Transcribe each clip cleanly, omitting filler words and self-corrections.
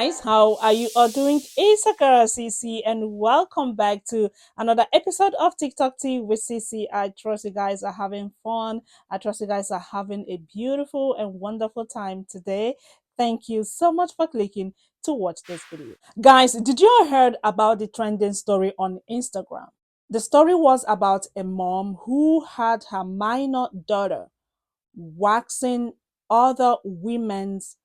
guys, how are you all doing? It's Sakara CC and welcome back to another episode of TikTok Tea with CC. I trust you guys are having fun. I trust you guys are having a beautiful and wonderful time today. Thank you so much for clicking to watch this video. Guys, did you all heard about the trending story on Instagram? The story was about a mom who had her minor daughter waxing other women's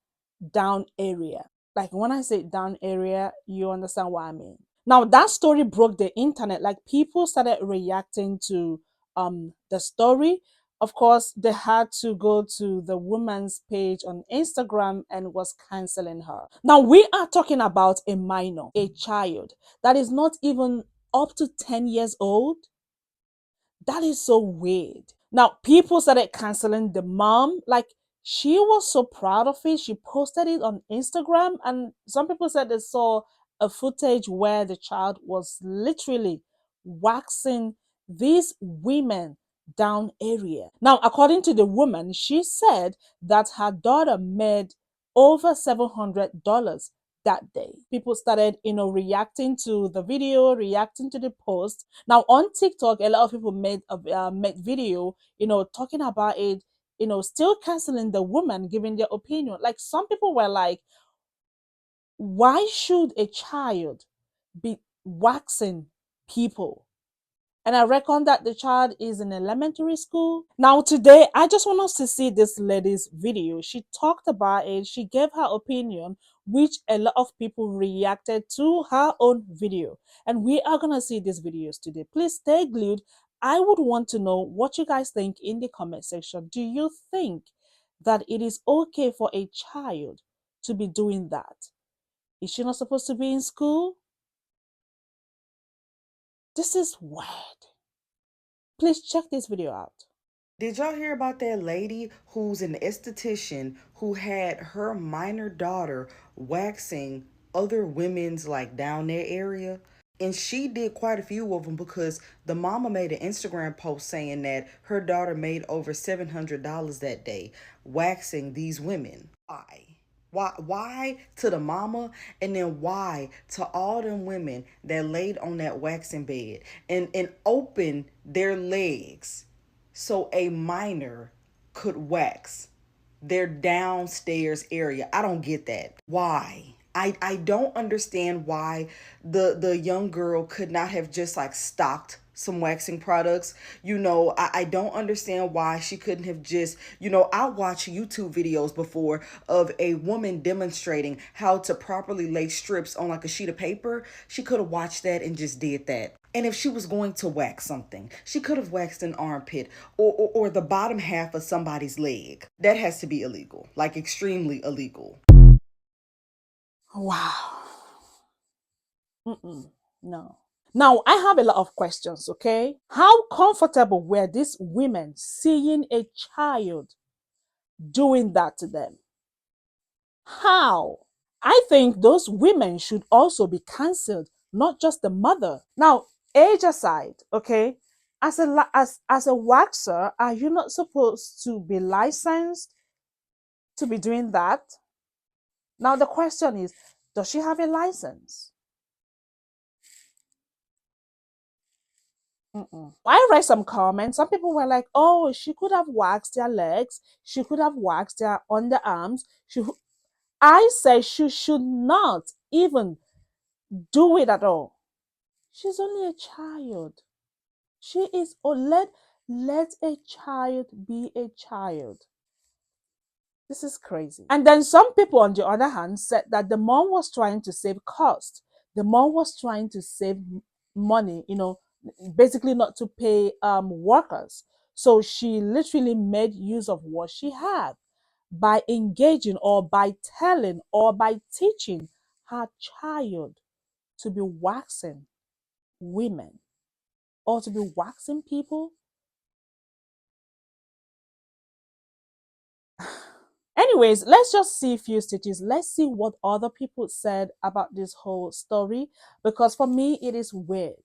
down area. Like when I say down area, you understand what I mean. Now that story broke the internet. Like people started reacting to the story. Of course, they had to go to the woman's page on Instagram and was canceling her. Now we are talking about a minor, a child that is not even up to 10 years old. That is so weird. Now, people started canceling the mom. Like, she was so proud of it. She posted it on Instagram, and some people said they saw a footage where the child was literally waxing these women down area. Now, according to the woman, she said that her daughter made over $700 that day. People started, reacting to the video, reacting to the post. Now on TikTok, a lot of people made video, talking about it, still canceling the woman, giving their opinion. Like some people were like, why should a child be waxing people? And I reckon that the child is in elementary school. Now, today, I just want us to see this lady's video. She talked about it, she gave her opinion, which a lot of people reacted to her own video. And we are going to see these videos today. Please stay glued. I would want to know what you guys think in the comment section. Do you think that it is okay for a child to be doing that? Is she not supposed to be in school? This is weird. Please check this video out. Did y'all hear about that lady who's an esthetician who had her minor daughter waxing other women's like down their area? And she did quite a few of them because the mama made an Instagram post saying that her daughter made over $700 that day waxing these women. Why? Why to the mama, and then why to all them women that laid on that waxing bed and opened their legs so a minor could wax their downstairs area? I don't get that. Why? I don't understand why the young girl could not have just like stocked some waxing products. I don't understand why she couldn't have just, I watch YouTube videos before of a woman demonstrating how to properly lay strips on like a sheet of paper. She could have watched that and just did that. And if she was going to wax something, she could have waxed an armpit or the bottom half of somebody's leg. That has to be illegal, like extremely illegal. Wow. No. Now, I have a lot of questions, okay? How comfortable were these women seeing a child doing that to them? How? I think those women should also be cancelled, not just the mother. Now, age aside, okay? As a waxer, are you not supposed to be licensed to be doing that? Now, the question is, does she have a license? I read some comments. Some people were like, "Oh, she could have waxed their legs. She could have waxed their underarms." I say she should not even do it at all. She's only a child. She is. Oh, let a child be a child. This is crazy. And then some people, on the other hand, said that the mom was trying to save cost. The mom was trying to save money, basically not to pay workers. So she literally made use of what she had by engaging or by telling or by teaching her child to be waxing women or to be waxing people. Anyways, let's just see a few stitches. Let's see what other people said about this whole story, because for me it is weird.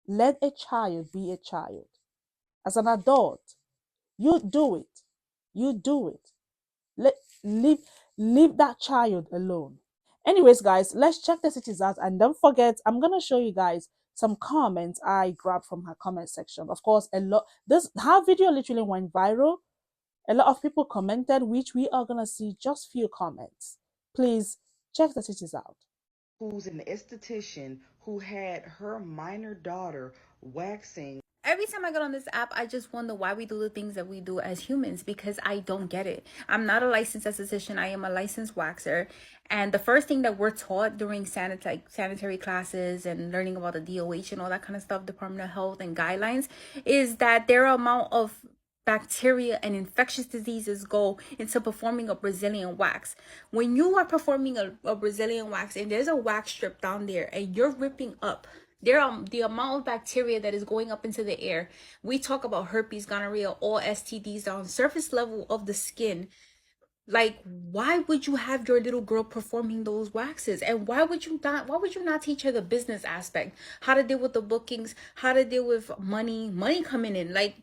Let a child be a child. As an adult, you do it. You do it. Let leave that child alone. Anyways, guys, let's check the cities out. And don't forget, I'm gonna show you guys some comments I grabbed from her comment section. Of course, a lot this her video literally went viral. A lot of people commented, which we are gonna see just few comments. Please check the cities out. who's an esthetician who had her minor daughter waxing. Every time I get on this app, I just wonder why we do the things that we do as humans because I don't get it. I'm not a licensed esthetician. I am a licensed waxer. And the first thing that we're taught during sanitary classes and learning about the DOH and all that kind of stuff, Department of Health and guidelines, is that their amount of bacteria and infectious diseases go into performing a Brazilian wax. When you are performing a Brazilian wax and there's a wax strip down there and you're ripping up the amount of bacteria that is going up into the air. We talk about herpes, gonorrhea, all STDs on surface level of the skin. Like, why would you have your little girl performing those waxes? And why would you not teach her the business aspect? How to deal with the bookings, how to deal with money coming in. Like,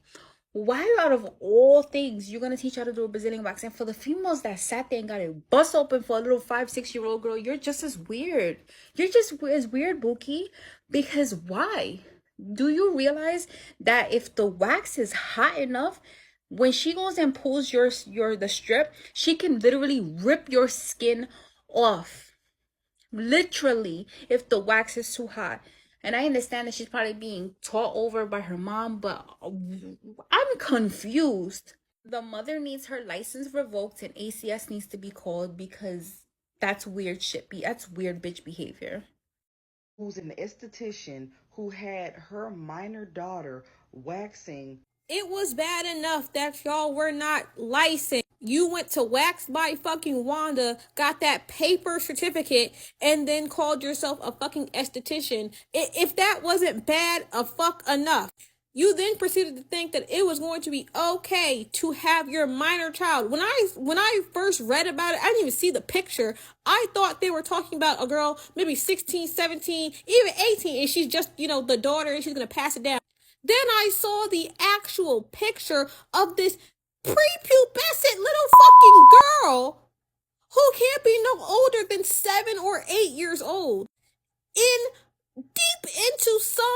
why out of all things you're gonna teach how to do a Brazilian wax? And for the females that sat there and got it bust open for a little 5-6 year old girl, you're just as weird. You're just as weird, Bookie. Because why? Do you realize that if the wax is hot enough, when she goes and pulls the strip, she can literally rip your skin off. Literally, if the wax is too hot. And I understand that she's probably being taught over by her mom, but I'm confused. The mother needs her license revoked and ACS needs to be called because that's weird shit. That's weird bitch behavior. Who's an esthetician who had her minor daughter waxing. It was bad enough that y'all were not licensed. You went to Wax by fucking Wanda, got that paper certificate, and then called yourself a fucking esthetician. If that wasn't bad a fuck enough, you then proceeded to think that it was going to be okay to have your minor child. When I first read about it, I didn't even see the picture. I thought they were talking about a girl maybe 16, 17, even 18, and she's just, the daughter, and she's going to pass it down. Then I saw the actual picture of this prepubescent little fucking girl who can't be no older than 7 or 8 years old in deep into some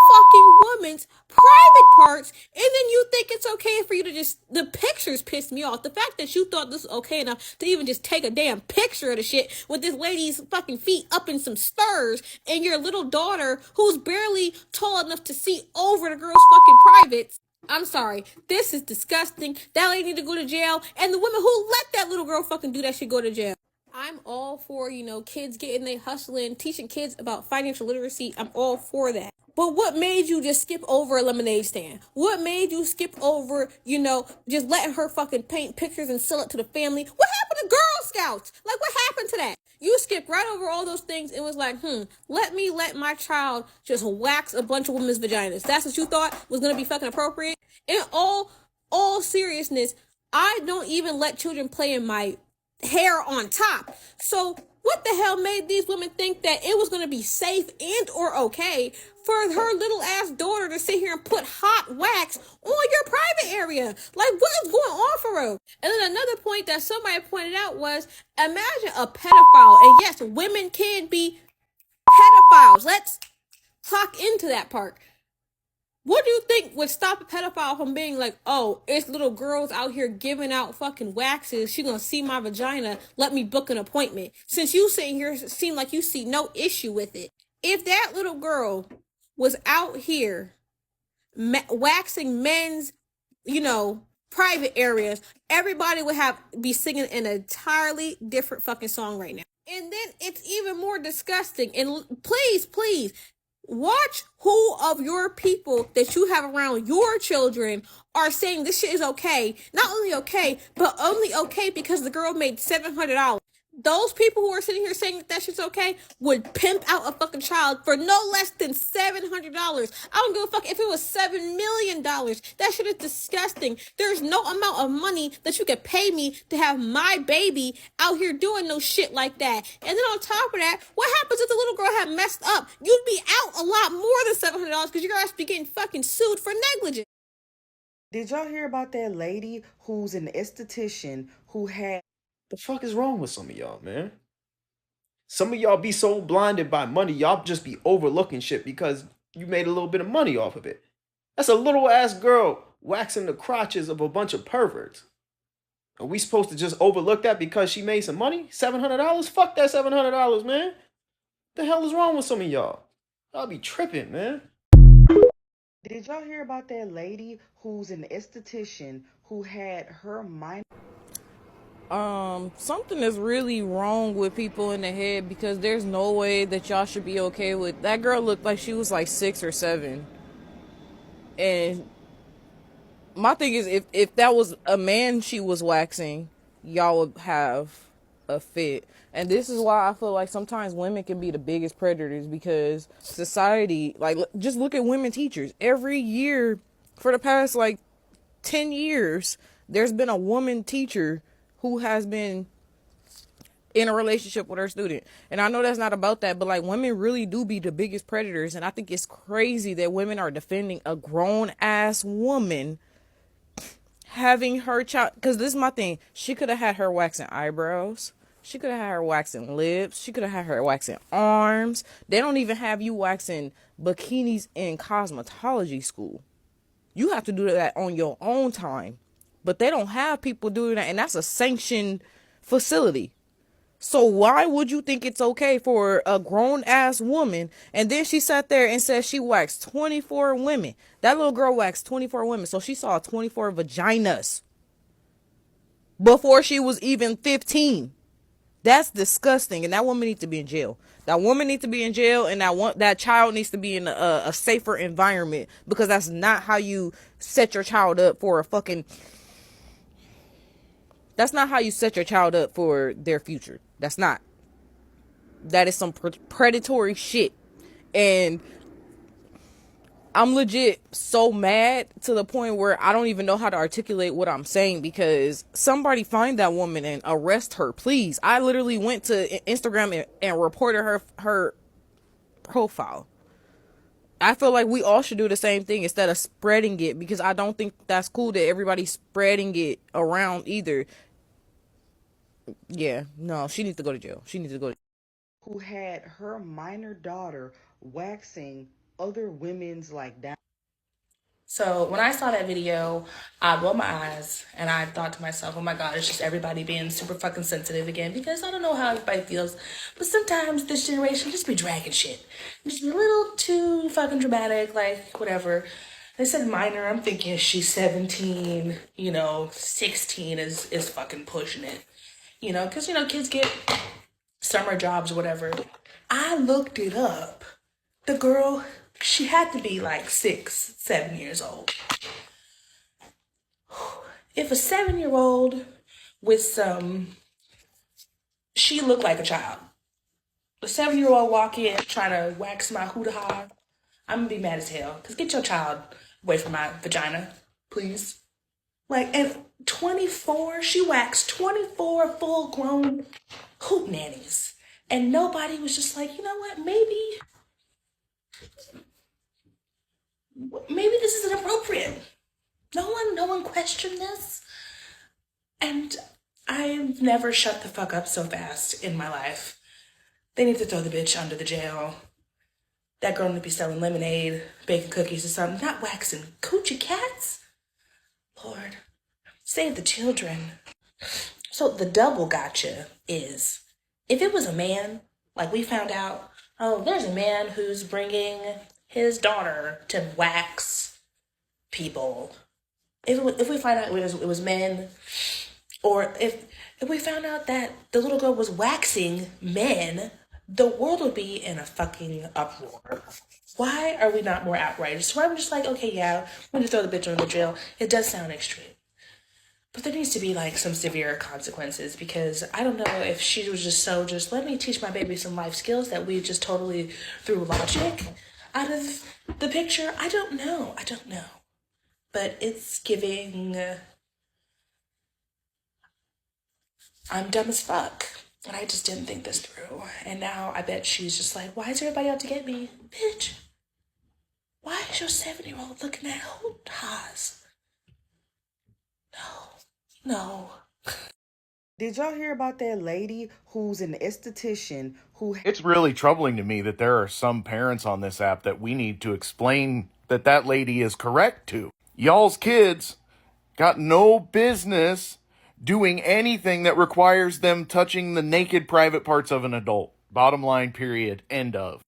fucking woman's private parts, and then you think it's okay for you to just, the pictures pissed me off. The fact that you thought this was okay enough to even just take a damn picture of the shit with this lady's fucking feet up in some spurs and your little daughter who's barely tall enough to see over the girl's fucking privates. I'm sorry. This is disgusting. That lady need to go to jail, and the women who let that little girl fucking do that should go to jail. I'm all for, kids getting they hustling, teaching kids about financial literacy. I'm all for that. But what made you just skip over a lemonade stand? What made you skip over, just letting her fucking paint pictures and sell it to the family? What happened to Girl Scouts? Like, what happened to that? You skipped right over all those things and was like, let my child just wax a bunch of women's vaginas. That's what you thought was going to be fucking appropriate? In all seriousness, I don't even let children play in my hair on top. So what the hell made these women think that it was going to be safe and or okay for her little ass daughter to sit here and put hot wax on your private area? Like, what is going on for real? And then another point that somebody pointed out was, imagine a pedophile. And yes, women can be pedophiles. Let's talk into that part. What do you think would stop a pedophile from being like, oh, it's little girls out here giving out fucking waxes. She gonna see my vagina. Let me book an appointment. Since you sitting here seem like you see no issue with it. If that little girl was out here waxing men's, private areas, everybody would be singing an entirely different fucking song right now. And then it's even more disgusting. And please, watch who of your people that you have around your children are saying this shit is okay. Not only okay, but only okay because the girl made $700. Those people who are sitting here saying that shit's okay would pimp out a fucking child for no less than $700. I don't give a fuck if it was $7 million. That shit is disgusting. There's no amount of money that you could pay me to have my baby out here doing no shit like that. And then on top of that, what happens if the little girl had messed up? You'd be out a lot more than $700 because you're going to be getting fucking sued for negligence. Did y'all hear about that lady who's an esthetician who had... The fuck is wrong with some of y'all, man? Some of y'all be so blinded by money, y'all just be overlooking shit because you made a little bit of money off of it. That's a little ass girl waxing the crotches of a bunch of perverts. Are we supposed to just overlook that because she made some money? $700? Fuck that $700, man. The hell is wrong with some of y'all? Y'all be tripping, man. Did y'all hear about that lady who's an esthetician who had her minor? Something is really wrong with people in the head, because there's no way that y'all should be okay with that. Girl looked like she was like 6 or 7, and my thing is, if that was a man she was waxing, y'all would have a fit. And this is why I feel like sometimes women can be the biggest predators, because society, like, just look at women teachers. Every year for the past like 10 years, there's been a woman teacher who has been in a relationship with her student. And I know that's not about that, but like, women really do be the biggest predators. And I think it's crazy that women are defending a grown ass woman having her child. Because this is my thing, she could have had her waxing eyebrows, she could have had her waxing lips, she could have had her waxing arms. They don't even have you waxing bikinis in cosmetology school. You have to do that on your own time. But they don't have people doing that, and that's a sanctioned facility. So why would you think it's okay for a grown-ass woman? And then she sat there and said she waxed 24 women. That little girl waxed 24 women, so she saw 24 vaginas before she was even 15. That's disgusting, and that woman needs to be in jail. That woman needs to be in jail, and that child needs to be in a safer environment, because that's not how you set your child up for a fucking... That's not how you set your child up for their future. That's not. That is some predatory shit. And I'm legit so mad to the point where I don't even know how to articulate what I'm saying, because somebody find that woman and arrest her, please. I literally went to Instagram and reported her profile. I feel like we all should do the same thing instead of spreading it, because I don't think that's cool that everybody's spreading it around either. Yeah, no, she needs to go to jail. She needs to go to... Who had her minor daughter waxing other women's like down. So when I saw that video, I rolled my eyes and I thought to myself, oh my God, it's just everybody being super fucking sensitive again, because I don't know how everybody feels, but sometimes this generation just be dragging shit. Just a little too fucking dramatic, like whatever. They said minor, I'm thinking she's 17, 16 is fucking pushing it. Because, kids get summer jobs or whatever. I looked it up. The girl, she had to be like 6, 7 years old. If a 7-year-old with she looked like a child. A 7-year-old walk in trying to wax my hoo-ha, I'm gonna be mad as hell. Because get your child away from my vagina, please. And 24, she waxed 24 full-grown hoot nannies. And nobody was just like, you know what, maybe this is inappropriate. No one questioned this. And I've never shut the fuck up so fast in my life. They need to throw the bitch under the jail. That girl need to be selling lemonade, baking cookies or something, not waxing coochie cats. Lord, save the children. So the double gotcha is, if it was a man, like we found out, oh, there's a man who's bringing his daughter to wax people. If we find out it was men, or if we found out that the little girl was waxing men, the world would be in a fucking uproar. Why are we not more outraged? Why are we just like, okay, yeah, we're gonna throw the bitch under the jail? It does sound extreme. But there needs to be some severe consequences, because I don't know if she was just let me teach my baby some life skills that we just totally threw logic out of the picture. I don't know. But it's giving, I'm dumb as fuck. And I just didn't think this through. And now I bet she's just like, why is everybody out to get me? Bitch, why is your 7-year-old looking at hoo-has? No. Did y'all hear about that lady who's an esthetician who It's really troubling to me that there are some parents on this app that we need to explain that that lady is correct to. Y'all's kids got no business doing anything that requires them touching the naked private parts of an adult. Bottom line, period. End of.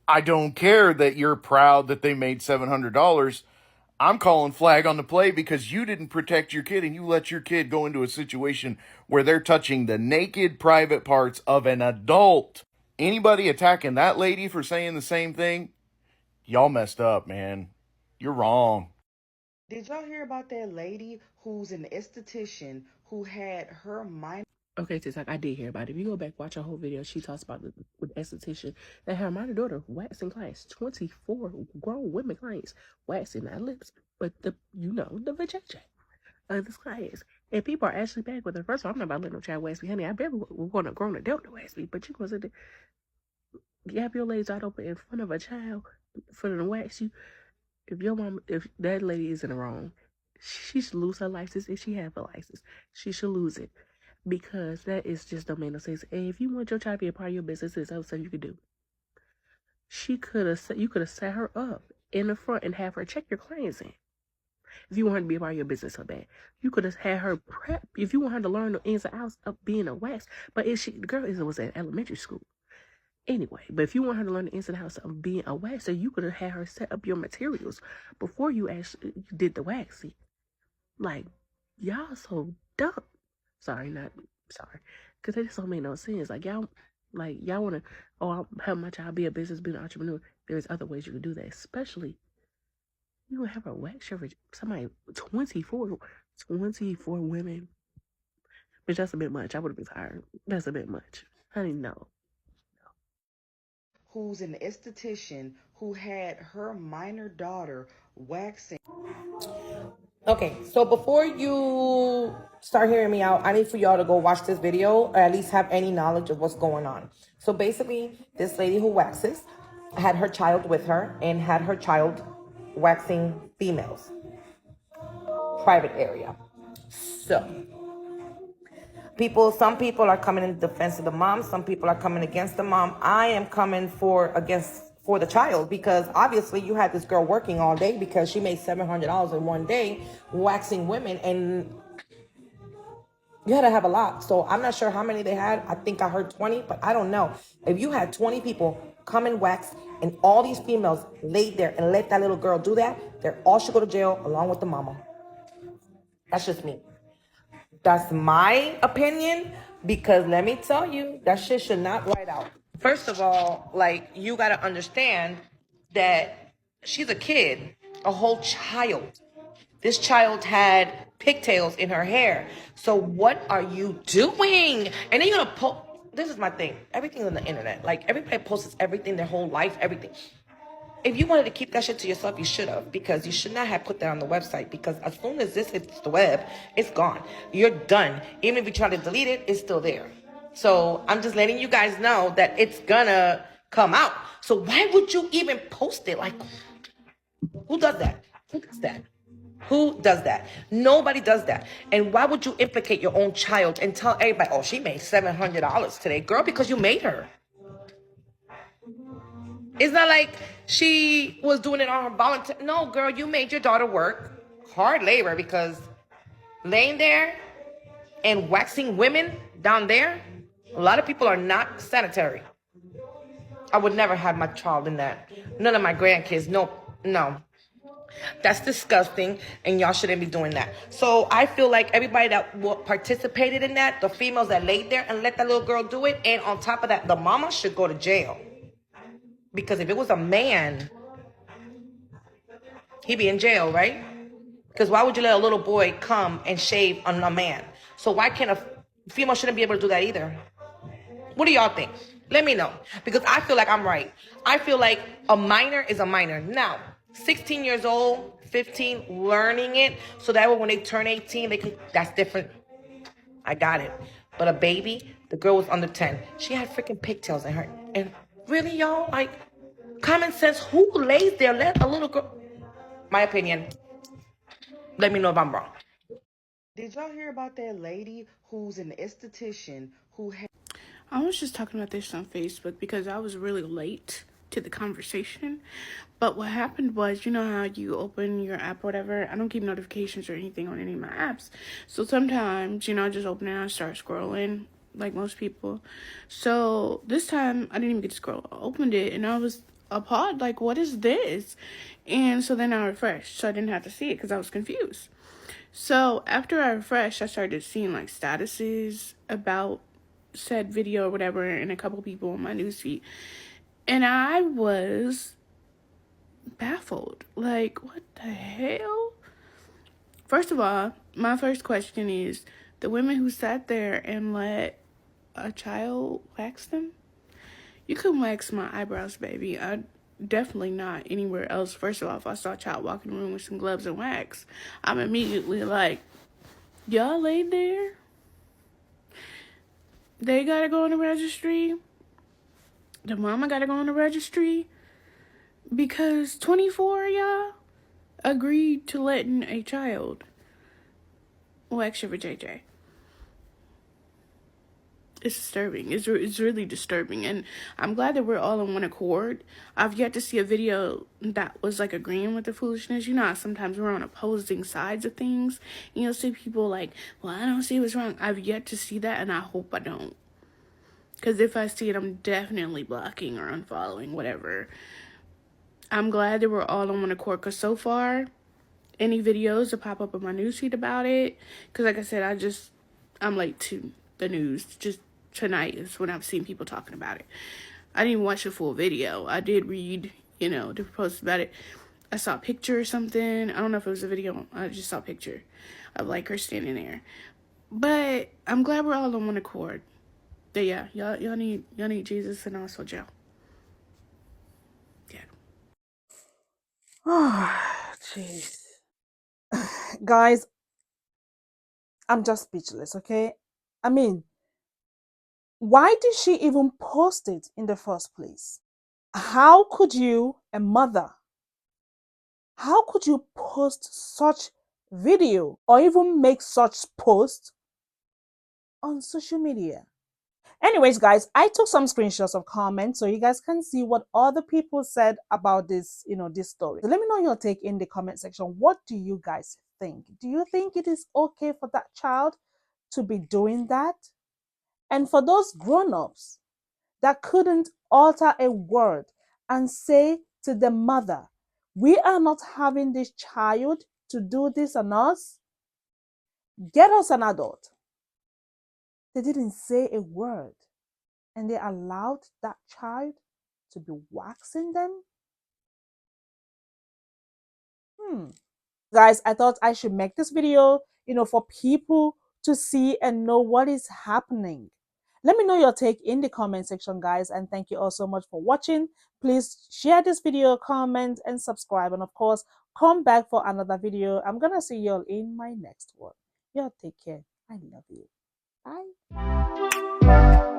I don't care that you're proud that they made $700. I'm calling flag on the play because you didn't protect your kid and you let your kid go into a situation where they're touching the naked private parts of an adult. Anybody attacking that lady for saying the same thing, y'all messed up, man. You're wrong. Did y'all hear about that lady who's an esthetician who had her minor? Okay, TikTok, I did hear about it. If you go back, watch her whole video, she talks about with the esthetician that her minor daughter waxing clients, 24 grown women clients waxing their lips, but the vajayjay of this clients. And people are actually back with her. First of all, I'm not about to let no child wax me, honey. I barely want a grown adult to wax me, but you gonna sit there, you have your legs out open in front of a child for them to wax you. If that lady is in the wrong, she should lose her license. If she have a license, she should lose it. Because that is just don't make no sense. And if you want your child to be a part of your business, there's other stuff you could do. You could have set her up in the front and have her check your clients in. If you want her to be a part of your business so bad, you could have had her prep. If you want her to learn the ins and outs of being a wax, but the girl was at elementary school anyway. But if you want her to learn the ins and outs of being a waxer, you could have had her set up your materials before you actually did the waxing. Like, y'all so dumb. Sorry, because it just don't make no sense. Y'all want to, I'll help my child be a business, be an entrepreneur. There's other ways you can do that, especially you don't have a wax for somebody 24 women. But that's a bit much. I would have been tired. That's a bit much. Honey, no. Who's an esthetician who had her minor daughter waxing. Okay, so before you start hearing me out, I need for y'all to go watch this video or at least have any knowledge of what's going on. So basically, this lady who waxes had her child with her and had her child waxing females. Private area. So, some people are coming in defense of the mom. Some people are coming against the mom. I am coming for the child because obviously you had this girl working all day because she made $700 in one day waxing women, and you had to have a lot. So I'm not sure how many they had. I think I heard 20, but I don't know. If you had 20 people come and wax and all these females laid there and let that little girl do that, they all should go to jail along with the mama. That's just me. That's my opinion because let me tell you, that shit should not white out. First of all, you got to understand that she's a kid, a whole child. This child had pigtails in her hair. So what are you doing? And then you're going to post. This is my thing. Everything's on the internet. Everybody posts everything, their whole life, everything. If you wanted to keep that shit to yourself, you should have, because you should not have put that on the website, because as soon as this hits the web, it's gone. You're done. Even if you try to delete it, it's still there. So I'm just letting you guys know that it's gonna come out. So why would you even post it? Who does that? Who does that? Who does that? Nobody does that. And why would you implicate your own child and tell everybody, oh, she made $700 today? Girl, because you made her. It's not like she was doing it on her volunteer. No, girl, you made your daughter work hard labor, because laying there and waxing women down there, a lot of people are not sanitary. I would never have my child in that. None of my grandkids. No. That's disgusting, and y'all shouldn't be doing that. So I feel like everybody that participated in that, the females that laid there and let that little girl do it, and on top of that, the mama should go to jail. Because if it was a man, he'd be in jail, right? Because why would you let a little boy come and shave on a man? So why can't a female shouldn't be able to do that either? What do y'all think? Let me know. Because I feel like I'm right. I feel like a minor is a minor. Now, 16 years old, 15, learning it, so that way when they turn 18, that's different. I got it. But a baby, the girl was under 10. She had freaking pigtails in her. And really, y'all, common sense, who lays there, let a little girl... My opinion. Let me know if I'm wrong. Did y'all hear about that lady who's an esthetician who had I was just talking about this on Facebook because I was really late to the conversation. But what happened was, you know how you open your app or whatever? I don't keep notifications or anything on any of my apps. So sometimes, I just open it and I start scrolling like most people. So this time I didn't even get to scroll. I opened it and I was appalled, like, what is this? And so then I refreshed so I didn't have to see it because I was confused. So after I refreshed, I started seeing like statuses about said video or whatever, and a couple people on my newsfeed, and I was baffled. Like, what the hell? First of all, my first question is the women who sat there and let a child wax them. You couldn't wax my eyebrows, baby. I definitely not anywhere else. First of all, if I saw a child walk in the room with some gloves and wax, I'm immediately like, y'all laid there? They gotta go on the registry? The mama gotta go on the registry? Because 24 y'all agreed to letting a child wax your JJ. It's disturbing. It's really disturbing. And I'm glad that we're all on one accord. I've yet to see a video that was like agreeing with the foolishness. You know how sometimes we're on opposing sides of things. And you'll see people like, well, I don't see what's wrong. I've yet to see that, and I hope I don't. Because if I see it, I'm definitely blocking or unfollowing, whatever. I'm glad that we're all on one accord. Because so far, any videos that pop up on my newsfeed about it, because like I said, I'm late to the news. Just tonight is when I've seen people talking about it. I didn't even watch the full video. I did read, the posts about it. I saw a picture or something. I don't know if it was a video. I just saw a picture of like her standing there. But I'm glad we're all on one accord. But yeah, y'all need Jesus and also Joe. Yeah. Oh, jeez. Guys, I'm just speechless, okay? I mean, why did she even post it in the first place? How could you, a mother, how could you post such video or even make such post on social media? Anyways, guys, I took some screenshots of comments so you guys can see what other people said about this, this story. So let me know your take in the comment section. What do you guys think? Do you think it is okay for that child to be doing that? And for those grown-ups that couldn't alter a word and say to the mother, we are not having this child to do this on us, get us an adult. They didn't say a word. And they allowed that child to be waxing them? Guys, I thought I should make this video, for people to see and know what is happening. Let me know your take in the comment section, guys, and thank you all so much for watching. Please share this video, comment, and subscribe, and of course, come back for another video. I'm gonna see you all in my next one. Y'all take care. I love you. Bye.